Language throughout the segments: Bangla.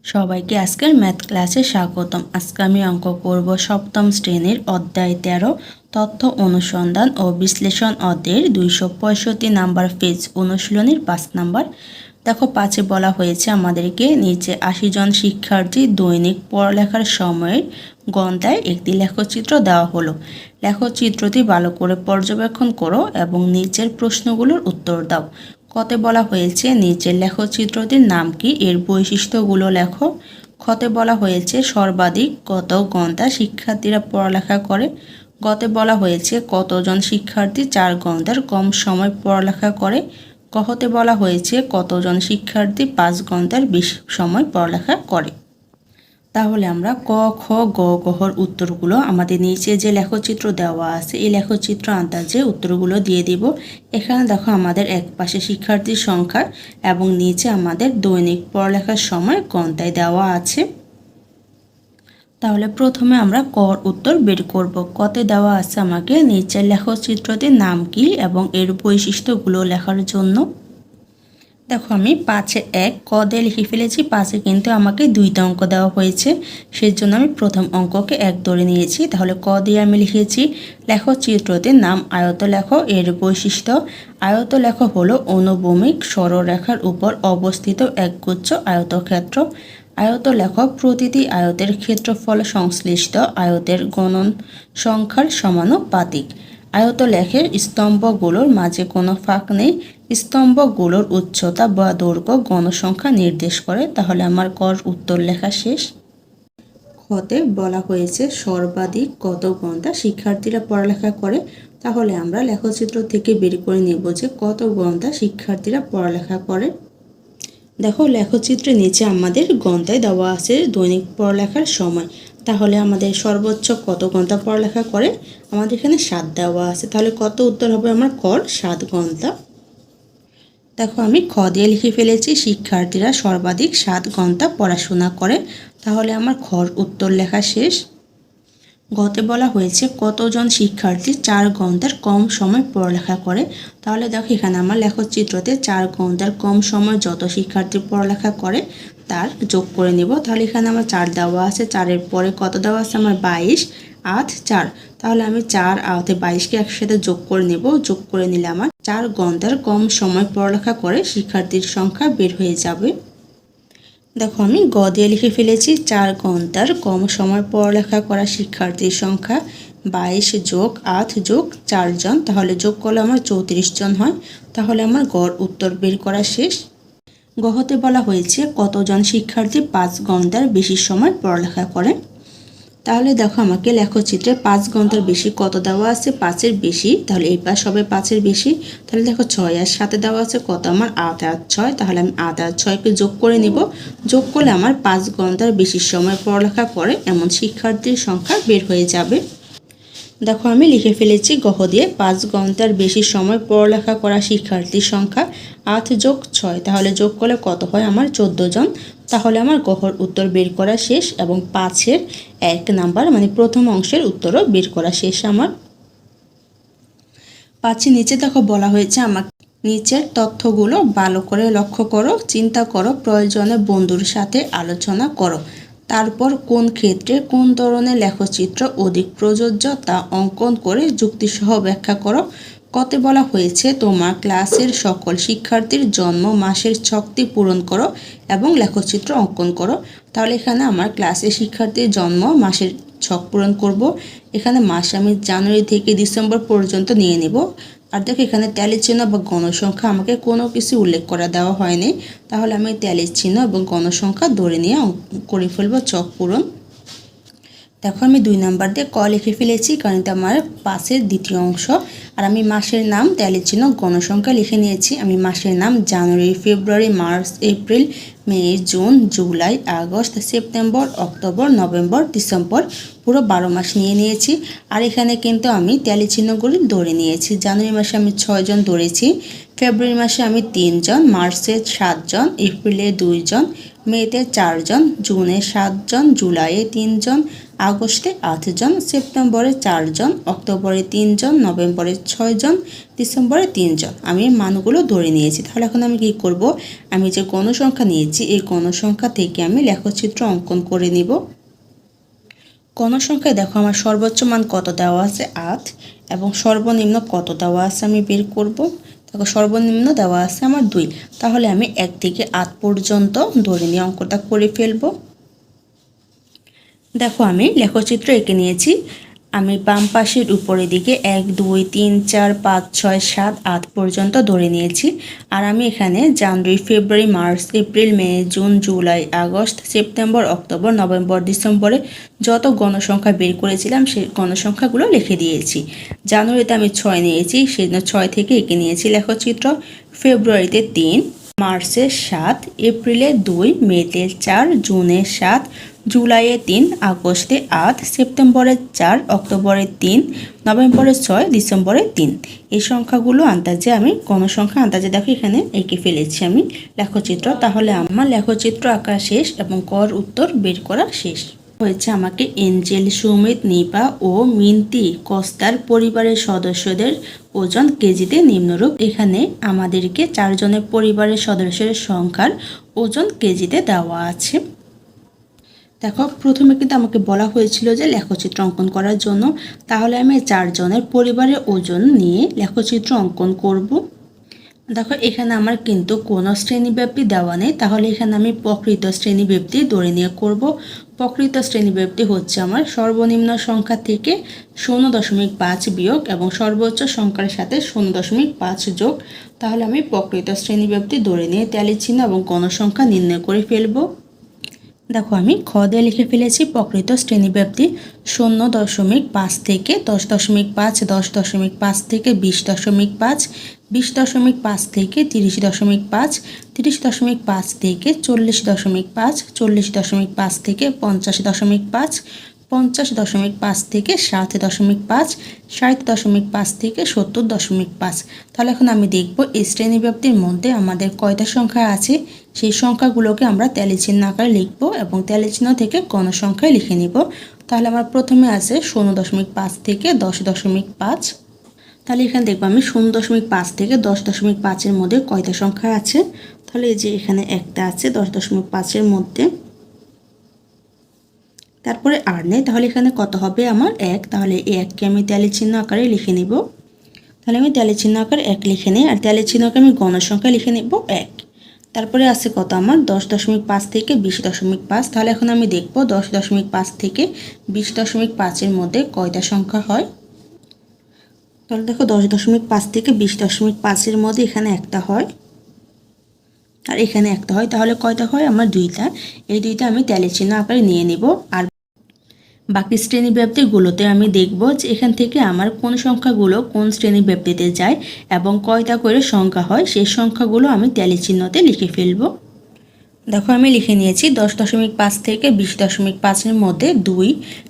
সবাইকে আজকের ম্যাথ ক্লাসে স্বাগতম। আজকে আমি অঙ্ক করব সপ্তম শ্রেণীর অধ্যায় 13 তথ্য অনুসন্ধান ও বিশ্লেষণ অধ্যায়ের 265 নাম্বার পেজ অনুশীলনীর 5 নাম্বার। দেখো 5-এ বলা হয়েছে আমাদেরকে নিচে 80 জন শিক্ষার্থী দৈনিক পড়ালেখার সময়ের গণনায় একটি লেখচিত্র দেওয়া হলো। লেখচিত্রটি ভালো করে পর্যবেক্ষণ করো এবং নিচের প্রশ্নগুলোর উত্তর দাও। কতে বলা হয়েছে নিচের লেখচিত্রটির নাম কি, এর বৈশিষ্ট্যগুলো লেখো। খতে বলা হয়েছে সর্বাধিক কত ঘন্টা শিক্ষার্থীরা পড়ালেখা করে। গতে বলা হয়েছে কতজন শিক্ষার্থী 4 ঘন্টার কম সময় পড়ালেখা করে। কহতে বলা হয়েছে কতজন শিক্ষার্থী 5 ঘন্টার বেশি সময় পড়ালেখা করে। তাহলে আমরা ক, খ, গ, ঘর উত্তরগুলো আমাদের নিচে যে লেখচিত্র দেওয়া আছে এই লেখচিত্র আন্দাজে উত্তরগুলো দিয়ে দিব। এখানে দেখো আমাদের এক পাশে শিক্ষার্থীর সংখ্যা এবং নিচে আমাদের দৈনিক পড়ালেখার সময় ঘন্টায় দেওয়া আছে। তাহলে প্রথমে আমরা কর উত্তর বের করব। কতে দেওয়া আছে আমাকে নিচের লেখচিত্রটির নাম কি এবং এর বৈশিষ্ট্যগুলো লেখার জন্য। দেখো আমি 5-এ 1 ক দিয়ে লিখে ফেলেছি। 5-এ কিন্তু আমাকে 2টা অঙ্ক দেওয়া হয়েছে, সেই জন্য আমি প্রথম অঙ্ককে 1 ধরে নিয়েছি। তাহলে ক দিয়ে আমি লিখেছি লেখচিত্রটির নাম আয়তলেখ। এর বৈশিষ্ট্য আয়তলেখ হলো অনুভূমিক সরলরেখার উপর অবস্থিত একগুচ্ছ আয়তক্ষেত্র। আয়তলেখ প্রতিটি আয়তের ক্ষেত্রফল সংশ্লিষ্ট আয়তের গণন সংখ্যার সমানুপাতিক। আয়তলেখের স্তম্ভগুলোর মাঝে কোনো ফাঁক নেই। স্তম্ভগুলোর উচ্চতা বা দৈর্ঘ্য গণসংখ্যা নির্দেশ করে। তাহলে আমার কর উত্তর লেখা শেষ। খতে বলা হয়েছে সর্বাধিক কত ঘন্টা শিক্ষার্থীরা পড়ালেখা করে। তাহলে আমরা লেখচিত্র থেকে বের করে নেব যে কত ঘন্টা শিক্ষার্থীরা পড়ালেখা করে। দেখো লেখচিত্রের নিচে আমাদের ঘন্টায় দেওয়া আছে দৈনিক পড়ালেখার সময়। তাহলে আমাদের সর্বোচ্চ কত ঘন্টা পড়ালেখা করে, আমাদের এখানে 7 দেওয়া আছে। তাহলে কত উত্তর হবে আমার কর 7 ঘন্টা। দেখো আমি খ দিয়ে লিখে ফেলেছি শিক্ষার্থীরা সর্বাধিক 7 ঘন্টা পড়াশোনা করে। তাহলে আমার খর উত্তর লেখা শেষ। গতে বলা হয়েছে কতজন শিক্ষার্থী 4 ঘন্টার কম সময় পড়ালেখা করে। তাহলে দেখো এখানে আমার লেখচিত্রতে 4 ঘন্টার কম সময় যত শিক্ষার্থী পড়ালেখা করে তার যোগ করে নিব। তাহলে এখানে আমার 4 দেওয়া আছে, 4-এর পরে কত দেওয়া আছে আমার 22, 8, 4। তাহলে আমি 4 আর 22কে একসাথে যোগ করে নেব। যোগ করে নিলে আমার 4 ঘন্টার কম সময় পড়ালেখা করে শিক্ষার্থীর সংখ্যা বের হয়ে যাবে। দেখো আমি গ দিয়ে লিখে ফেলেছি 4 ঘন্টার কম সময় পড়ালেখা করা শিক্ষার্থীর সংখ্যা 22 যোগ 8 যোগ 4 জন। তাহলে যোগ করলে আমার 34 জন হয়। তাহলে আমার গড় উত্তর বের করা শেষ। গহতে বলা হয়েছে কতজন শিক্ষার্থী 5 ঘন্টার বেশি সময় পড়ালেখা করে। তাহলে দেখো আমাকে লেখচিত্রে 5 ঘন্টার বেশি কত দেওয়া আছে, 5-এর বেশি। তাহলে এই পাশ হবে 5-এর বেশি। তাহলে দেখো 6 আর 7 দেওয়া আছে কত আমার 8 আর 6। তাহলে আমি 8 আর 6কে যোগ করে নিব। যোগ করলে আমার 5 ঘন্টার বেশি সময় পড়ালেখা করে এমন শিক্ষার্থীর সংখ্যা বের হয়ে যাবে। দেখো আমি লিখে ফেলেছি গহ দিয়ে 5 ঘন্টার বেশি সময় পড়ালেখা করা শিক্ষার্থীর সংখ্যা 8 যোগ 6। তাহলে যোগ করলে কত হয় আমার 14 জন। তাহলে আমার গহর উত্তর বের করা শেষ এবং 5-এর 1 নাম্বার মানে প্রথম অংশের উত্তরও বের করা শেষ আমার। 5-এর নিচে দেখো বলা হয়েছে আমাকে নিচের তথ্যগুলো ভালো করে লক্ষ্য করো, চিন্তা করো, প্রয়োজনে বন্ধুর সাথে আলোচনা করো। তারপর কোন ক্ষেত্রে কোন ধরনের লেখচিত্র অধিক প্রযোজ্য তা অঙ্কন করে যুক্তিসহ ব্যাখ্যা করো। কতে বলা হয়েছে তোমার ক্লাসের সকল শিক্ষার্থীর জন্ম মাসের ছকটি পূরণ করো এবং লেখচিত্র অঙ্কন করো। তাহলে এখানে আমার ক্লাসের শিক্ষার্থীর জন্ম মাসের ছক পূরণ করব। এখানে মাস আমি জানুয়ারি থেকে ডিসেম্বর পর্যন্ত নিয়ে নেব। আর দেখো এখানে ট্যালি চিহ্ন বা গণসংখ্যা আমাকে কোনো কিছু উল্লেখ করে দেওয়া হয়নি। তাহলে আমি ট্যালি চিহ্ন এবং গণসংখ্যা ধরে নিয়ে করে ফেলবো ছক পূরণ। দেখো আমি 2 নাম্বার দিয়ে ক লিখে ফেলেছি কারণ এটা আমার 5-এর দ্বিতীয় অংশ। আর আমি মাসের নাম ট্যালি চিহ্ন গণসংখ্যা লিখে নিয়েছি। আমি মাসের নাম জানুয়ারি, ফেব্রুয়ারি, মার্চ, এপ্রিল, মে, জুন, জুলাই, আগস্ট, সেপ্টেম্বর, অক্টোবর, নভেম্বর, ডিসেম্বর পুরো 12 মাস নিয়ে নিয়েছি। আর এখানে কিন্তু আমি ট্যালি চিহ্নগুলি ধরে নিয়েছি। জানুয়ারি মাসে আমি 6 জন ধরেছি, ফেব্রুয়ারি মাসে আমি 3 জন, মার্চে 7 জন, এপ্রিলে 2 জন, মেতে 4 জন, জুনে 7 জন, জুলাইয়ে 3 জন, আগস্টে 8 জন, সেপ্টেম্বরে 4 জন, অক্টোবরে 3 জন, নভেম্বরে 6 জন, ডিসেম্বরে 3 জন। আমি মানগুলো ধরে নিয়েছি। তাহলে এখন আমি কি করব, আমি যে গণসংখ্যা নিয়েছি এই গণসংখ্যা থেকে আমি লেখচিত্র অঙ্কন করে নিব। গণসংখ্যায় দেখো আমার সর্বোচ্চ মান কত দেওয়া আছে 8 এবং সর্বনিম্ন কত দেওয়া আছে আমি বের করব। দেখো সর্বনিম্ন দেওয়া আছে আমার 2। তাহলে আমি 1 থেকে 8 পর্যন্ত ধরে নিয়ে অঙ্কটা করে ফেলব। দেখো আমি লেখচিত্র এঁকে নিয়েছি। আমি বাম পাশের উপরের দিকে 1 2 3 4 5 6 7 8 পর্যন্ত ধরে নিয়েছি। আর আমি এখানে জানুয়ারি, ফেব্রুয়ারি, মার্চ, এপ্রিল, মে, জুন, জুলাই, আগস্ট, সেপ্টেম্বর, অক্টোবর, নভেম্বর, ডিসেম্বরে যত গণসংখ্যা বের করেছিলাম সেই গণসংখ্যাগুলো লিখে দিয়েছি। জানুয়ারিতে আমি 6 নিয়েছি, সেজন্য 6 থেকে এঁকে নিয়েছি লেখচিত্র। ফেব্রুয়ারিতে 3, মার্চে 7, এপ্রিলে 2, মেতে 4, জুনে 7, জুলাইয়ে 3, আগস্টে 8, সেপ্টেম্বরে 4, অক্টোবরে 3, নভেম্বরে 6, ডিসেম্বরে 3। এই সংখ্যাগুলো আন্দাজে আমি গণসংখ্যা আন্দাজে দেখো এখানে এঁকে ফেলেছি আমি লেখচিত্র। তাহলে আমার লেখচিত্র আঁকা শেষ এবং কর উত্তর বের করা শেষ হয়েছে। আমাকে এঞ্জেল, সুমিত, নিপা ও মিন্তি কস্তার পরিবারের সদস্যদের ওজন কেজিতে নিম্নরূপ। এখানে আমাদেরকে 4 জনের পরিবারের সদস্যের সংখ্যার ওজন কেজিতে দেওয়া আছে। দেখো প্রথমে কিন্তু আমাকে বলা হয়েছিল যে লেখচিত্র অঙ্কন করার জন্য। তাহলে আমি 4 জনের পরিবারের ওজন নিয়ে লেখচিত্র অঙ্কন করব। দেখো এখানে আমার কিন্তু কোনো শ্রেণীব্যাপ্তি দেওয়া নেই। তাহলে এখানে আমি প্রকৃত শ্রেণীব্যাপ্তি ধরে নিয়ে করব। প্রকৃত শ্রেণীব্যাপ্তি হচ্ছে আমার সর্বনিম্ন সংখ্যা থেকে 0.5 বিয়োগ এবং সর্বোচ্চ সংখ্যার সাথে 0.5 যোগ। তাহলে আমি প্রকৃত শ্রেণীব্যাপ্তি ধরে নিয়ে ট্যালি চিহ্ন এবং গণসংখ্যা নির্ণয় করে ফেলব। দেখো আমি খ দিয়ে লিখে ফেলেছি প্রকৃত শ্রেণীব্যাপ্তি 0.5 থেকে 10.5, 10.5 থেকে 20.5, 20.5 থেকে 30.5, 30.5 থেকে 40.5, 40.5 থেকে 50.5, 50.5 থেকে 60.5, 60.5 থেকে 70.5। তাহলে এখন আমি দেখব এই শ্রেণীব্যাপ্তির মধ্যে আমাদের কয়টা সংখ্যা আছে। সেই সংখ্যাগুলোকে আমরা ট্যালি চিহ্ন আকারে লিখব এবং ট্যালি চিহ্ন থেকে গণসংখ্যায় লিখে নিব। তাহলে আমার প্রথমে আছে 0.5 থেকে 10.5। তাহলে এখানে দেখবো আমি 0.5 থেকে 10.5-এর মধ্যে কয়টা সংখ্যা আছে। তাহলে এই যে এখানে একটা আছে 10.5-এর মধ্যে, তারপরে আর নেই। তাহলে এখানে কত হবে আমার 1। তাহলে এই 1কে আমি ট্যালি চিহ্ন আকারে লিখে নিব। তাহলে আমি ট্যালি চিহ্ন আকারে 1 লিখে নিই আর ট্যালি চিহ্নকে আমি গণসংখ্যা লিখে নিব 1। তারপরে আছে কত আমার 10.5 থেকে 20.5। তাহলে এখন আমি দেখব 10.5 থেকে 20.5-এর মধ্যে কয়টা সংখ্যা হয়। তাহলে দেখো 10.5 থেকে 20.5-এর মধ্যে এখানে একটা হয় আর এখানে একটা হয়। তাহলে কয়টা হয় আমার 2টা। এই 2টা আমি ট্যালি চিহ্ন আকারে নিয়ে নিব। আর বাকি শ্রেণীব্যাপ্তিগুলোতে আমি দেখব যে এখান থেকে আমার কোন সংখ্যাগুলো কোন শ্রেণীব্যাপ্তিতে যায় এবং কয়টা করে সংখ্যা হয় সেই সংখ্যাগুলো আমি ট্যালি চিহ্নতে লিখে ফেলব। দেখো আমি লিখে নিয়েছি 10.5 থেকে 20.5-এর মধ্যে 2,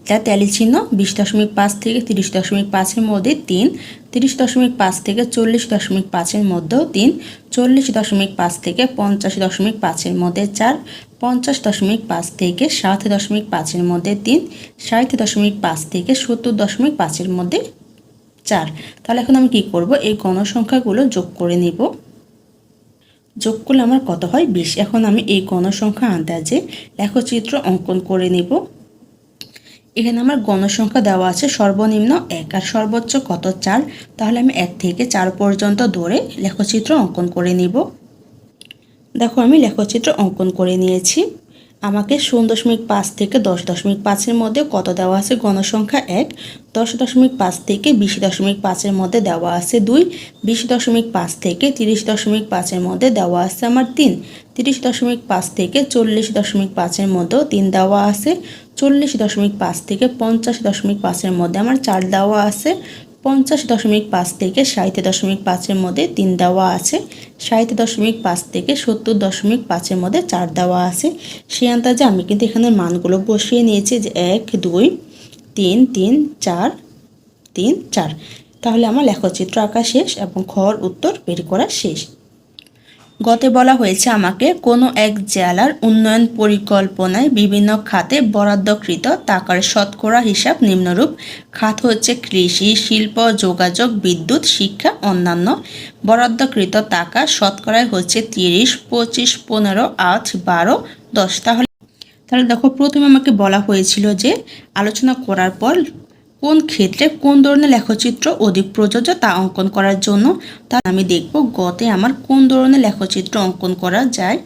যা ট্যালি চিহ্ন। 20.5 থেকে 30.5-এর মধ্যে 3, 30.5 থেকে 40.5-এর মধ্যেও 3, 40.5 থেকে 50.5-এর মধ্যে 4, 50.5 থেকে 60.5-এর মধ্যে 3, 60.5 থেকে 70.5-এর মধ্যে 4। তাহলে এখন আমি কি করব, এই গণসংখ্যাগুলো যোগ করে নিব। যোগ করলে আমার কত হয় 20। এখন আমি এই গণসংখ্যা আন্দাজে লেখচিত্র অঙ্কন করে নিব। এখানে আমার গণসংখ্যা দেওয়া আছে সর্বনিম্ন 1 আর সর্বোচ্চ কত 4। তাহলে আমি 1 থেকে 4 পর্যন্ত ধরে লেখচিত্র অঙ্কন করে নিব। দেখো আমি লেখচিত্র অঙ্কন করে নিয়েছি। আমাকে 0.5 থেকে 10.5-এর মধ্যে কত দেওয়া আছে গণসংখ্যা 1, 10.5 থেকে 20.5-এর মধ্যে দেওয়া আছে 2, 20.5 থেকে 30.5-এর মধ্যে দেওয়া আছে আমার 3, 30.5 থেকে 40.5-এর মধ্যেও 3 দেওয়া আছে, 40.5 থেকে 50.5-এর মধ্যে আমার 4 দেওয়া আছে, 50.5 থেকে 60.5-এর মধ্যে 3 দেওয়া আছে, 60.5 থেকে 70.5-এর মধ্যে 4 দেওয়া আছে। সেই আন্দাজে আমি কিন্তু এখানে মানগুলো বসিয়ে নিয়েছি যে 1 2 3 3 4 3 4। তাহলে আমার লেখচিত্র আঁকা শেষ এবং খর উত্তর বের করা শেষ। গতে বলা হয়েছে আমাকে কোনো এক জেলার উন্নয়ন পরিকল্পনায় বিভিন্ন খাতে বরাদ্দকৃত টাকার শতকরা হিসাব নিম্নরূপ। খাত হচ্ছে কৃষি, শিল্প, যোগাযোগ, বিদ্যুৎ, শিক্ষা, অন্যান্য। বরাদ্দকৃত টাকা শতকরায় হচ্ছে 30, 25, 15, 8, 12, 10। তাহলে দেখো প্রথমে আমাকে বলা হয়েছিল যে আলোচনা করার পর কোন ক্ষেত্রে কোন ধরনের লেখচিত্র অধিক প্রযোজ্য তা অঙ্কন করার জন্য। তা আমি দেখব গতে আমার কোন ধরনের লেখচিত্র অঙ্কন করা যায়।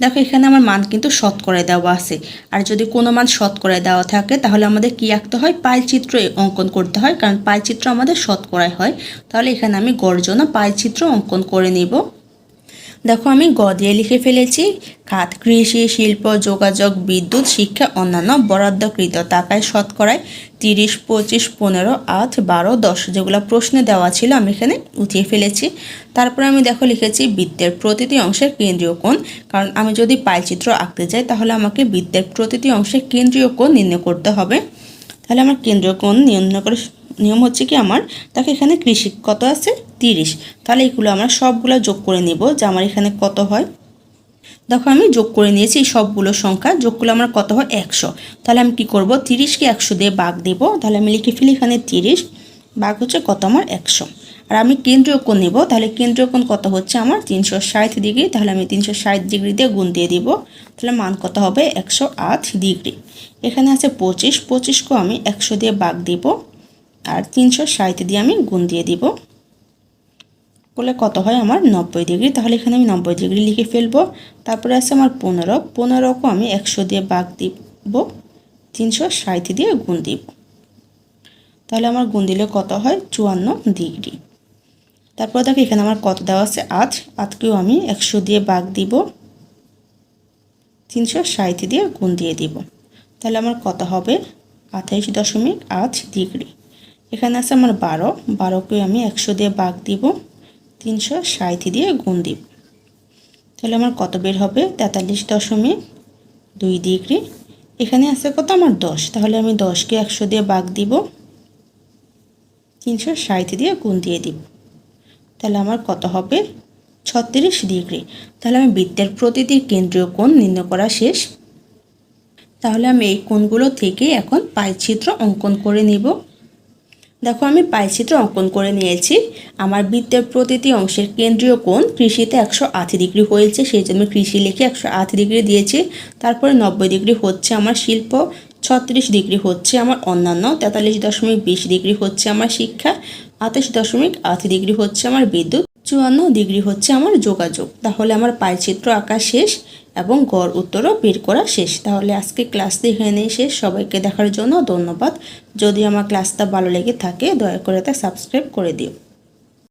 দেখো এখানে আমার মান কিন্তু শতকরায় দেওয়া আছে, আর যদি কোনো মান শতকরায় দেওয়া থাকে তাহলে আমাদের কি আঁকতে হয়, পাইচিত্র অঙ্কন করতে হয়, কারণ পাইচিত্র আমাদের শতকরায় হয়। তাহলে এখানে আমি গড় পাইচিত্র অঙ্কন করে নিব। দেখো আমি গ দিয়ে লিখে ফেলেছি খাত কৃষি, শিল্প, যোগাযোগ, বিদ্যুৎ, শিক্ষা, অন্যান্য। বরাদ্দকৃত টাকায় শতকরায় 30, 25, 15, 8, 12, 10 যেগুলো প্রশ্নে দেওয়া ছিল আমি এখানে উঠিয়ে ফেলেছি। তারপরে আমি দেখো লিখেছি বৃত্তের প্রতিটি অংশের কেন্দ্রীয় কোণ, কারণ আমি যদি পাইচিত্র আঁকতে যাই তাহলে আমাকে বৃত্তের প্রতিটি অংশের কেন্দ্রীয় কোণ নির্ণয় করতে হবে। তাহলে আমার কেন্দ্রীয় কোণ নির্ণয় করে নিয়ম হচ্ছে কি, আমার দেখো এখানে কৃষি কত আছে 30, তাহলে এগুলো আমরা সবগুলো যোগ করে নিব যে আমার এখানে কত হয়। দেখো আমি যোগ করে নিয়েছি সবগুলো সংখ্যা, যোগ করলে আমার কত হয় 100। তাহলে আমি কি করব, 30কে 100 দিয়ে ভাগ দেব। তাহলে আমি লিখে ফেলি এখানে 30 ভাগ হচ্ছে কত আমার 100। আর আমি কেন্দ্রীয় কোণ নিব, তাহলে কেন্দ্রীয় কোণ কত হচ্ছে আমার 360 ডিগ্রি। তাহলে আমি 360 ডিগ্রি দিয়ে গুণ দিয়ে দিব। তাহলে মান কত হবে 108 ডিগ্রি। এখানে আছে 25, 25কেও আমি 100 দিয়ে ভাগ দিব, আর 360 দিয়ে আমি গুণ দিয়ে দিব, বলে কত হয় আমার 90 ডিগ্রি। তাহলে এখানে আমি 90 ডিগ্রি লিখে ফেলবো। তারপরে আছে আমার 15, 15কেও আমি 100 দিয়ে ভাগ দিব, 360 দিয়ে গুণ দিব। তাহলে আমার গুণ দিলে কত হয় 54 ডিগ্রি। তারপর দেখো এখানে আমার কত দেওয়া আছে 8, 8কেও আমি 100 দিয়ে ভাগ দিব, 360 দিয়ে গুণ দিয়ে দিব। তাহলে আমার কত হবে 28.8 ডিগ্রি। এখানে আছে আমার 12, 12কেও আমি 100 দিয়ে ভাগ দিব, 360 দিয়ে গুণ দিব। তাহলে আমার কত বের হবে 43.2 ডিগ্রি। এখানে আছে কত আমার 10, তাহলে আমি 10কে 100 দিয়ে ভাগ দিব, 360 দিয়ে গুণ দিয়ে দিব। তাহলে আমার কত হবে 36 ডিগ্রি। তাহলে আমি বৃত্তের প্রতিটি কেন্দ্রীয় কোণ নির্ণয় করা শেষ। তাহলে আমি এই কোণগুলো থেকে এখন পাইচিত্র অঙ্কন করে নিব। দেখো আমি পাইচিত্র অঙ্কন করে নিয়েছি। আমার বৃত্তের প্রতিটি অংশের কেন্দ্রীয় কোণ কৃষিতে 180 ডিগ্রি হয়েছে, সেই জন্য কৃষি লিখে 180 ডিগ্রি দিয়েছি। তারপরে 90 ডিগ্রি হচ্ছে আমার শিল্প, 36 ডিগ্রি হচ্ছে আমার অন্যান্য, 43.20 ডিগ্রি হচ্ছে আমার শিক্ষা, 28.8 ডিগ্রি হচ্ছে আমার বিদ্যুৎ, 54 ডিগ্রি হচ্ছে আমার যোগাযোগ। তাহলে আমার পাইচিত্র আঁকা শেষ এবং গড় উত্তরও বের করা শেষ। তাহলে আজকে ক্লাসটি এখানেই শেষ। সবাইকে দেখার জন্য ধন্যবাদ। যদি আমার ক্লাসটা ভালো লেগে থাকে দয়া করে তা সাবস্ক্রাইব করে দিও।